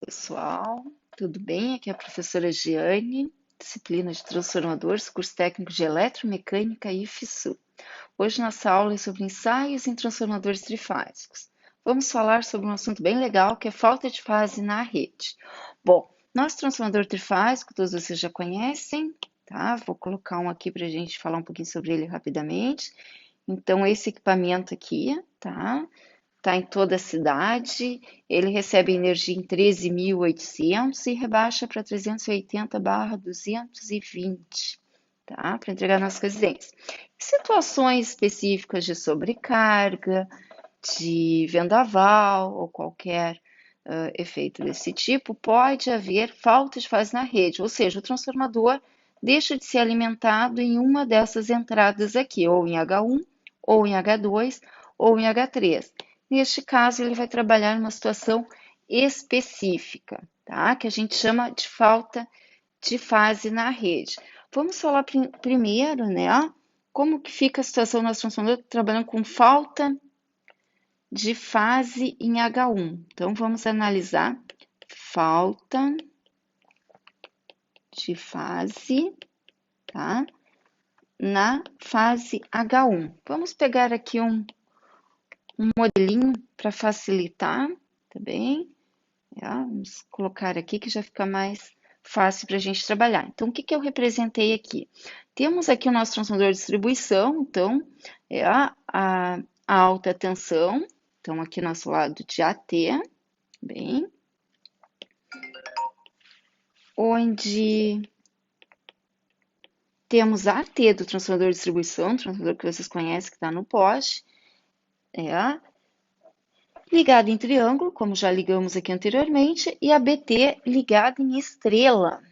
Pessoal, tudo bem? Aqui é a professora Giane, disciplina de transformadores, curso técnico de eletromecânica e IFSU. Hoje nossa aula é sobre ensaios em transformadores trifásicos. Vamos falar sobre um assunto bem legal que é falta de fase na rede. Bom, nosso transformador trifásico, todos vocês já conhecem, tá? Vou colocar um aqui para a gente falar um pouquinho sobre ele rapidamente. Então, esse equipamento aqui, tá? Está em toda a cidade, ele recebe energia em 13.800 e rebaixa para 380/220, tá? Para entregar nas residências. Em situações específicas de sobrecarga, de vendaval ou qualquer efeito desse tipo, pode haver falta de fase na rede, ou seja, o transformador deixa de ser alimentado em uma dessas entradas aqui, ou em H1, ou em H2, ou em H3. Neste caso, ele vai trabalhar em uma situação específica, tá? Que a gente chama de falta de fase na rede. Vamos falar primeiro, né? Como que fica a situação do nosso transformador trabalhando com falta de fase em H1. Então, vamos analisar falta de fase, tá? Na fase H1. Vamos pegar aqui um modelinho para facilitar, tá bem? Vamos colocar aqui que já fica mais fácil para a gente trabalhar. Então, o que eu representei aqui? Temos aqui o nosso transformador de distribuição, então, é a alta tensão, então aqui nosso lado de AT, bem, onde temos a AT do transformador de distribuição, transformador que vocês conhecem, que está no poste, ligado em triângulo, como já ligamos aqui anteriormente, e a BT ligada em estrela.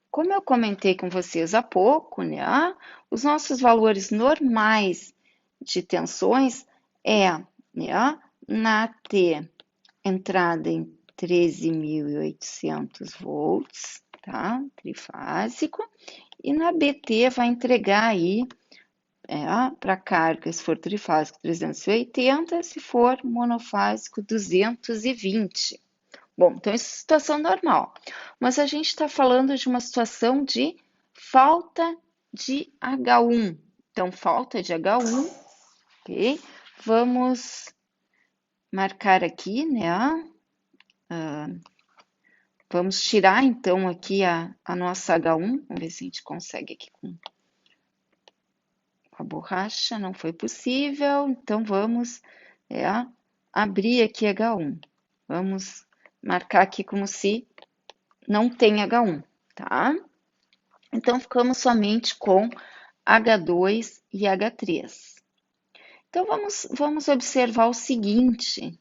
Como eu comentei com vocês há pouco, né, os nossos valores normais de tensões é, né, na T, entrada em 13.800 volts, tá, trifásico, e na BT vai entregar aí, para carga, se for trifásico, 380, se for monofásico, 220. Bom, então isso é situação normal. Mas a gente está falando de uma situação de falta de H1. Então, falta de H1, ok? Vamos marcar aqui, né? Vamos tirar, então, aqui a nossa H1. Vamos ver se a gente consegue aqui com a borracha. Não foi possível. Então, vamos abrir aqui H1. Vamos marcar aqui como se não tem H1, tá? Então, ficamos somente com H2 e H3. Então, vamos observar o seguinte,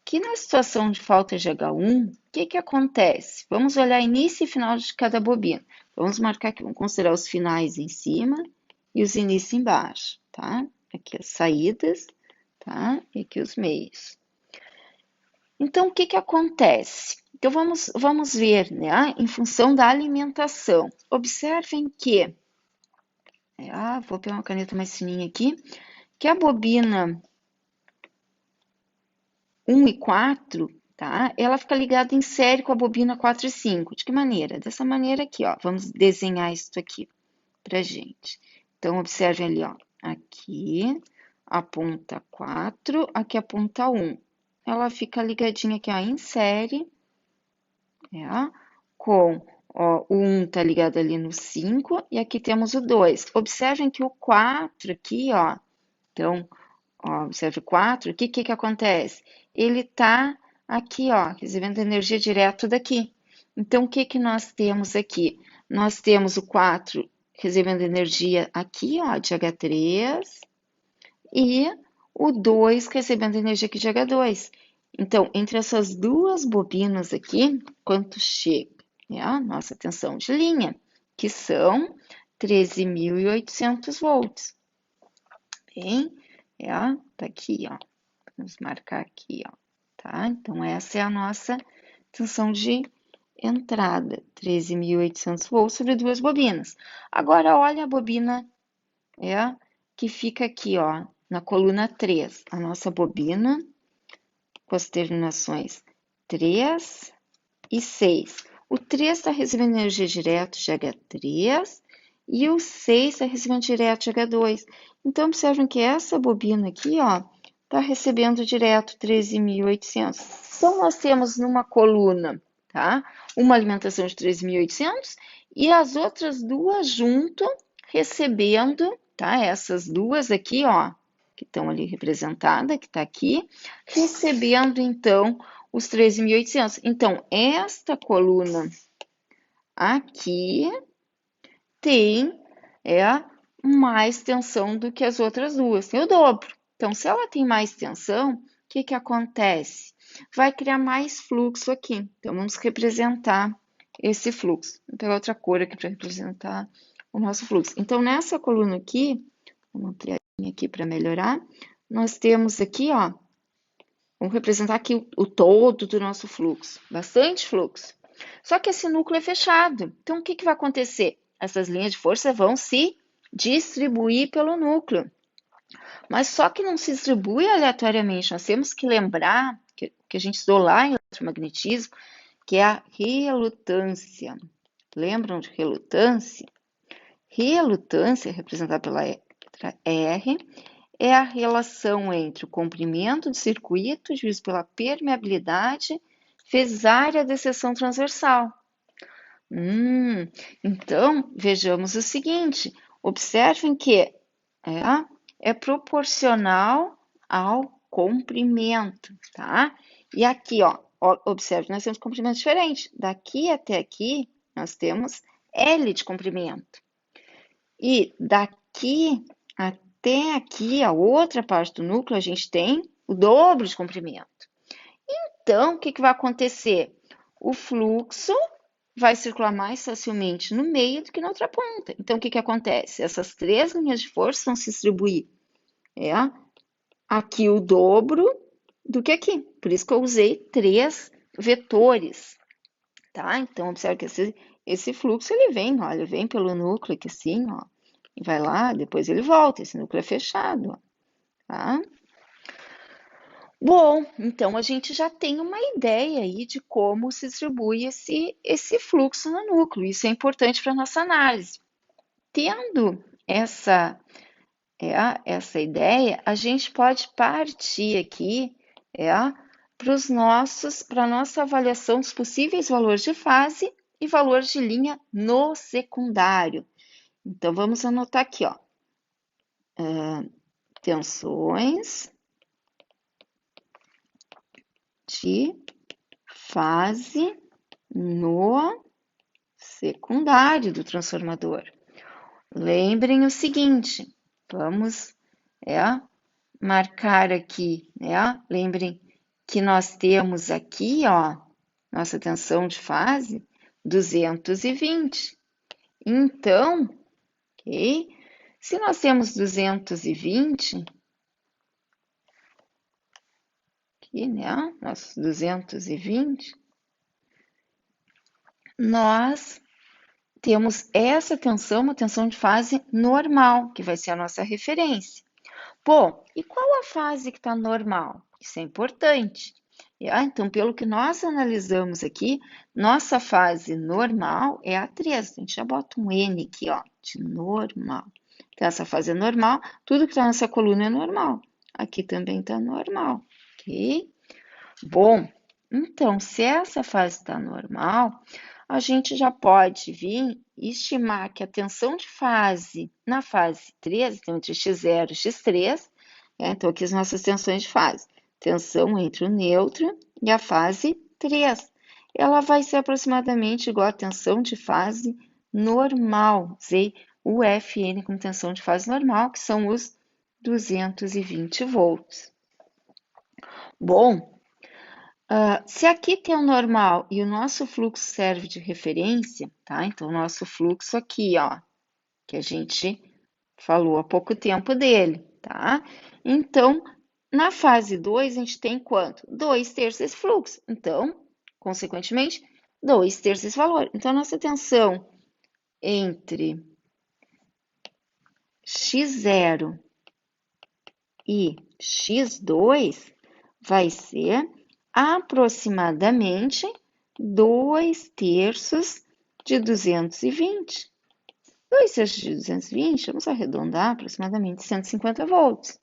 que na situação de falta de H1, o que acontece? Vamos olhar início e final de cada bobina. Vamos marcar aqui, vamos considerar os finais em cima e os inícios embaixo, tá? Aqui as saídas, tá? E aqui os meios. Então, o que acontece? Então, vamos ver, né? Em função da alimentação. Observem que, vou pegar uma caneta mais fininha aqui, que a bobina 1 e 4, tá? Ela fica ligada em série com a bobina 4 e 5. De que maneira? Dessa maneira aqui, ó. Vamos desenhar isso aqui pra gente. Então, observem ali, ó. Aqui, a ponta 4, aqui a ponta 1. Ela fica ligadinha aqui, ó, em série, com o 1 tá ligado ali no 5 e aqui temos o 2. Observem que o 4 aqui, ó, então, ó, observe o 4 aqui, o que acontece? Ele tá aqui, ó, recebendo energia direto daqui. Então, o que nós temos aqui? Nós temos o 4 recebendo energia aqui, ó, de H3 e o 2 recebendo energia aqui de H2. Então, entre essas duas bobinas aqui, quanto chega? A nossa tensão de linha, que são 13.800 volts. Bem, tá aqui, ó. Vamos marcar aqui, ó, tá? Então, essa é a nossa tensão de entrada, 13.800 volts sobre duas bobinas. Agora, olha a bobina, que fica aqui, ó, na coluna 3. A nossa bobina com as terminações 3 e 6. O 3 está recebendo energia direto, GH3, e o 6 está recebendo direto, GH2. Então, observem que essa bobina aqui, ó, está recebendo direto 13.800. Então, nós temos numa coluna, tá? Uma alimentação de 13.800 e as outras duas junto recebendo, tá? Essas duas aqui, ó, que estão ali representadas, que está aqui, recebendo, então, os 13.800. Então, esta coluna aqui tem mais tensão do que as outras duas, tem o dobro. Então, se ela tem mais tensão, o que que acontece? Vai criar mais fluxo aqui. Então, vamos representar esse fluxo. Vou pegar outra cor aqui para representar o nosso fluxo. Então, nessa coluna aqui, vamos ampliar aqui para melhorar, nós temos aqui, ó, vamos representar aqui o todo do nosso fluxo, bastante fluxo. Só que esse núcleo é fechado. Então, o que que vai acontecer? Essas linhas de força vão se distribuir pelo núcleo. Mas só que não se distribui aleatoriamente. Nós temos que lembrar que a gente estudou lá em eletromagnetismo, que é a relutância. Lembram de relutância? Relutância, representada pela letra R, é a relação entre o comprimento do circuito dividido pela permeabilidade vezes área de seção transversal. Então, vejamos o seguinte, observem que é proporcional ao comprimento, tá? E aqui, ó, observe, nós temos comprimentos diferentes. Daqui até aqui, nós temos L de comprimento. E daqui até aqui, a outra parte do núcleo, a gente tem o dobro de comprimento. Então, o que que vai acontecer? O fluxo vai circular mais facilmente no meio do que na outra ponta. Então, o que que acontece? Essas três linhas de força vão se distribuir aqui o dobro do que aqui. Por isso que eu usei três vetores, tá? Então, observe que esse fluxo, ele vem, ó, ele vem pelo núcleo aqui assim, ó, e vai lá, depois ele volta, esse núcleo é fechado, ó, tá? Bom, então a gente já tem uma ideia aí de como se distribui esse fluxo no núcleo. Isso é importante para a nossa análise. Tendo essa ideia, a gente pode partir aqui para a nossa avaliação dos possíveis valores de fase e valores de linha no secundário. Então, vamos anotar aqui, ó. Tensões de fase no secundário do transformador. Lembrem o seguinte, vamos marcar aqui, lembrem que nós temos aqui, ó, nossa tensão de fase 220. Então, ok? Se nós temos 220, aqui, né? Nossos 220, nós temos essa tensão, uma tensão de fase normal, que vai ser a nossa referência. Bom, e qual a fase que está normal? Isso é importante. Então, pelo que nós analisamos aqui, nossa fase normal é a 3. A gente já bota um N aqui, ó, de normal. Então, essa fase é normal, tudo que está nessa coluna é normal. Aqui também está normal, ok? Bom, então, se essa fase está normal, a gente já pode vir estimar que a tensão de fase na fase 3, então entre x0 e x3, então aqui as nossas tensões de fase, tensão entre o nêutron e a fase 3, ela vai ser aproximadamente igual à tensão de fase normal, usei o Fn como tensão de fase normal, que são os 220 volts. Bom, se aqui tem o normal e o nosso fluxo serve de referência, tá? Então, o nosso fluxo aqui, ó, que a gente falou há pouco tempo dele, tá? Então, na fase 2, a gente tem quanto? 2/3 desse fluxo. Então, consequentemente, 2/3 desse valor. Então, a nossa tensão entre x0 e x2 vai ser aproximadamente 2/3 de 220. 2/3 de 220, vamos arredondar, aproximadamente 150 volts.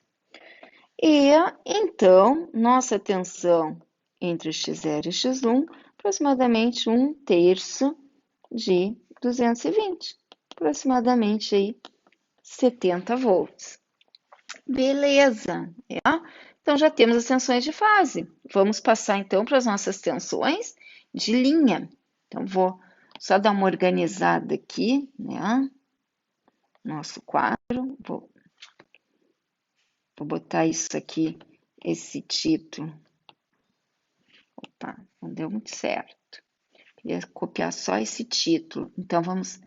E, então, nossa tensão entre x0 e x1, aproximadamente 1/3 de 220, aproximadamente aí 70 volts. Beleza, então já temos as tensões de fase. Vamos passar então para as nossas tensões de linha. Então vou só dar uma organizada aqui, né? Nosso quadro, vou botar isso aqui, esse título. Opa, não deu muito certo. Queria copiar só esse título. Então vamos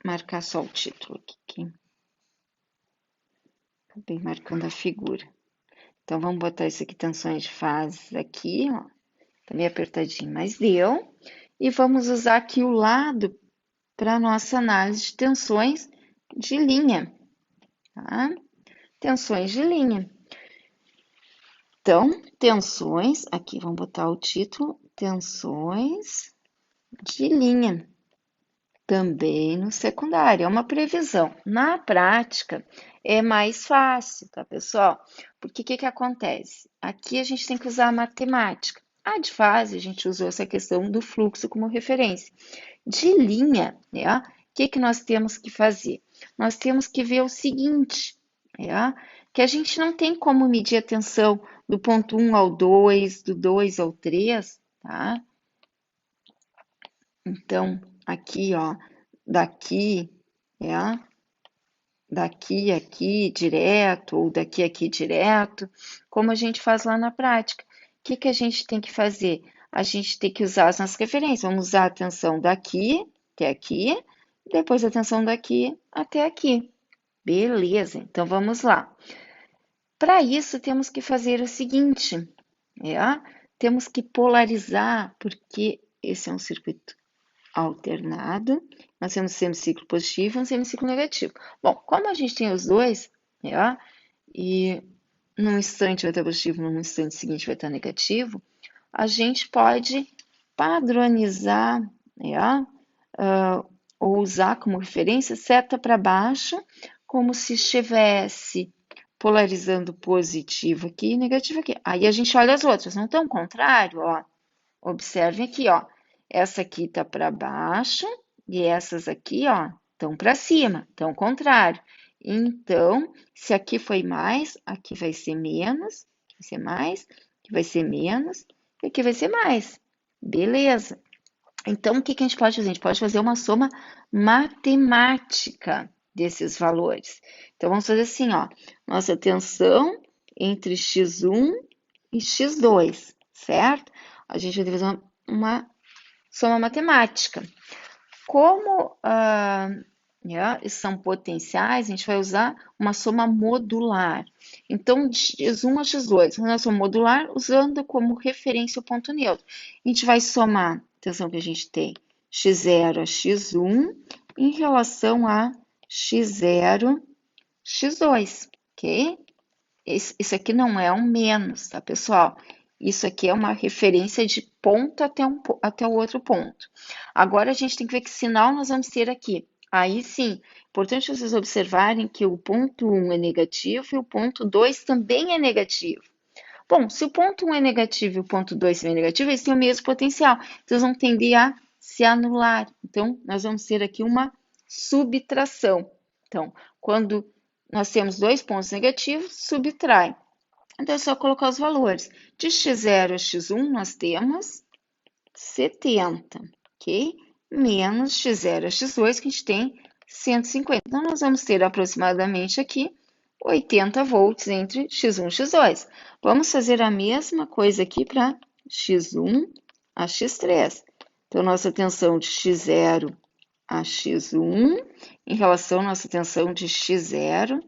marcar só o título aqui. Acabei marcando a figura. Então, vamos botar isso aqui, tensões de fase aqui, ó. Tá meio apertadinho, mas deu. E vamos usar aqui o lado para a nossa análise de tensões de linha, tá? Tensões de linha. Então, tensões, aqui vamos botar o título, tensões de linha. Também no secundário, é uma previsão. Na prática, é mais fácil, tá, pessoal? Porque o que acontece? Aqui a gente tem que usar a matemática. A de fase, a gente usou essa questão do fluxo como referência. De linha, né? O que nós temos que fazer? Nós temos que ver o seguinte, né? Que a gente não tem como medir a tensão do ponto 1 ao 2, do 2 ao 3, tá? Então, aqui, ó, daqui, daqui aqui direto, ou daqui aqui direto, como a gente faz lá na prática. O que a gente tem que fazer? A gente tem que usar as nossas referências. Vamos usar a tensão daqui até aqui, depois a tensão daqui até aqui. Beleza, então vamos lá. Para isso, temos que fazer o seguinte, temos que polarizar, porque esse é um circuito alternado, nós temos semiciclo positivo e um semiciclo negativo. Bom, como a gente tem os dois, e num instante vai estar positivo, num instante seguinte vai estar negativo, a gente pode padronizar, ou usar como referência seta para baixo, como se estivesse polarizando positivo aqui e negativo aqui. Aí a gente olha as outras, não estão contrário, ó. Observem aqui, ó. Essa aqui tá para baixo e essas aqui, ó, estão para cima, estão contrário. Então, se aqui foi mais, aqui vai ser menos, aqui vai ser mais, aqui vai ser menos, e aqui vai ser mais. Beleza. Então, o que a gente pode fazer? A gente pode fazer uma soma matemática desses valores. Então, vamos fazer assim, ó. Nossa tensão entre x1 e x2, certo? A gente vai fazer uma soma matemática. Como são potenciais, a gente vai usar uma soma modular. Então, de x1 a x2, uma soma modular usando como referência o ponto neutro. A gente vai somar a tensão que a gente tem, x0 a x1, em relação a x0, x2, ok? Isso aqui não é um menos, tá, pessoal? Isso aqui é uma referência de ponto até o outro ponto. Agora, a gente tem que ver que sinal nós vamos ter aqui. Aí sim, importante vocês observarem que o ponto 1 é negativo e o ponto 2 também é negativo. Bom, se o ponto 1 é negativo e o ponto 2 também é negativo, eles têm o mesmo potencial. Então, eles vão tender a se anular. Então, nós vamos ter aqui uma subtração. Então, quando nós temos dois pontos negativos, subtrai. Então, é só colocar os valores. De x0 a x1, nós temos 70, ok? Menos x0 a x2, que a gente tem 150. Então, nós vamos ter aproximadamente aqui 80 volts entre x1 e x2. Vamos fazer a mesma coisa aqui para x1 a x3. Então, nossa tensão de x0 a x1 em relação à nossa tensão de x0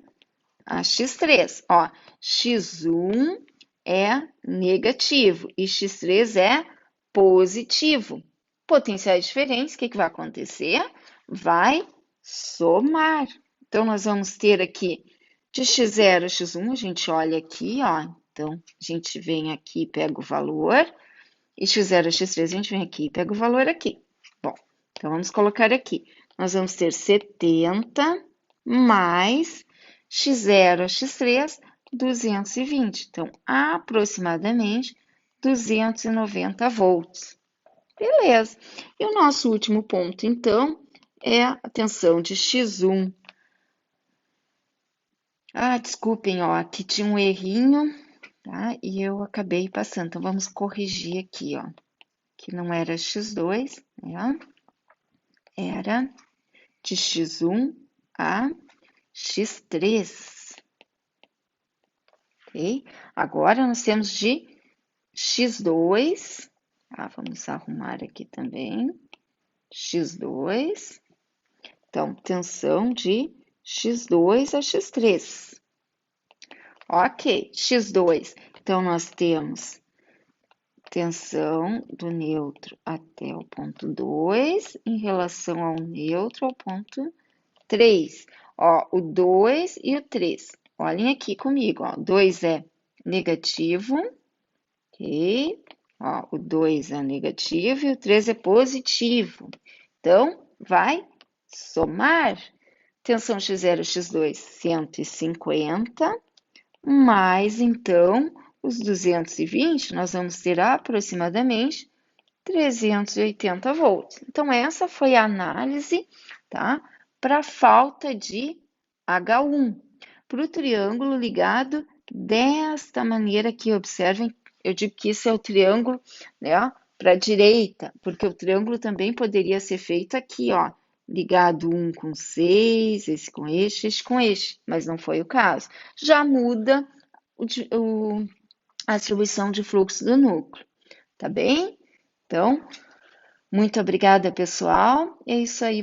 a x3. Ó, x1 é negativo e x3 é positivo. Potenciais diferentes, o que vai acontecer? Vai somar. Então, nós vamos ter aqui de x0 a x1, a gente olha aqui, ó. Então, a gente vem aqui, pega o valor E x0, x3, a gente vem aqui e pega o valor aqui. Bom, então vamos colocar aqui. Nós vamos ter 70 mais x0, x3, 220. Então, aproximadamente 290 volts. Beleza. E o nosso último ponto, então, é a tensão de x1. Desculpem, ó, aqui tinha um errinho, tá? E eu acabei passando. Então, vamos corrigir aqui, ó. Que não era x2, né? Era de x1 a x3. Ok? Agora, nós temos de x2, tá? Vamos arrumar aqui também. x2. Então, tensão de x2 a x3. Ok, x2. Então, nós temos tensão do neutro até o ponto 2 em relação ao neutro ao ponto 3. Ó, o 2 e o 3. Olhem aqui comigo, ó. 2 é negativo, ok? Ó, o 2 é negativo e o 3 é positivo. Então, vai somar. Tensão x0, x2, 150, mais, então, os 220, nós vamos ter aproximadamente 380 volts. Então, essa foi a análise, tá? Para falta de H1. Para o triângulo ligado desta maneira aqui, observem, eu digo que isso é o triângulo, né? Para a direita, porque o triângulo também poderia ser feito aqui, ó, ligado um com 6, esse com este com este, mas não foi o caso. Já muda a distribuição de fluxo do núcleo, tá bem? Então, muito obrigada, pessoal. É isso aí.